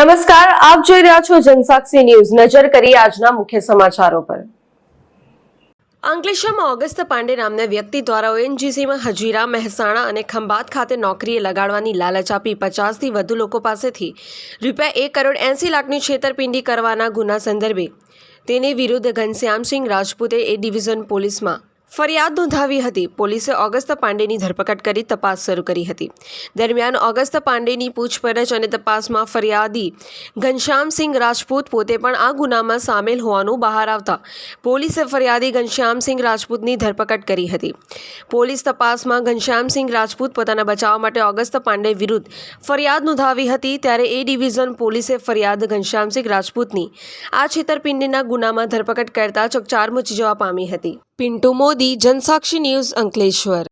નમસ્કાર, આપ જોઈ રહ્યા છો જનસાક્ષી ન્યૂઝ। નજર કરીએ આજના મુખ્ય સમાચારો પર। અંકલેશ્વરમાં ઓગસ્ત પાંડે નામના વ્યક્તિ દ્વારા ઓએનજીસીમાં હજીરા, મહેસાણા અને ખંભાત ખાતે નોકરીએ લગાડવાની લાલચ આપી 50થી વધુ લોકો પાસેથી ₹1,80,80,00,000ની છેતરપિંડી કરવાના ગુના સંદર્ભે તેની વિરુદ્ધ ઘનશ્યામસિંહ રાજપૂતે એ ડિવિઝન પોલીસમાં ફરિયાદ નોંધાવી હતી। પોલીસે ઓગસ્ત પાંડેની ધરપકડ કરી તપાસ શરૂ કરી હતી। દરમિયાન ઓગસ્ત પાંડેની પૂછપરછ અને તપાસમાં ફરિયાદી ઘનશ્યામસિંહ રાજપૂત પોતે પણ આ ગુનામાં સામેલ હોવાનું બહાર આવતા પોલીસે ફરિયાદી ઘનશ્યામસિંહ રાજપૂતની ધરપકડ કરી હતી। પોલીસ તપાસમાં ઘનશ્યામસિંહ રાજપૂત પોતાના બચાવ માટે ઓગસ્ત પાંડે વિરુદ્ધ ફરિયાદ નોંધાવી હતી। ત્યારે એ ડિવિઝન પોલીસે ફરિયાદ ઘનશ્યામસિંહ રાજપૂતની આ છેતરપિંડીના ગુનામાં ધરપકડ કરતા ચકચાર મચી જવા પામી હતી। પિન્ટુ મોદી, જનસાક્ષી ન્યૂઝ, અંકલેશ્વર।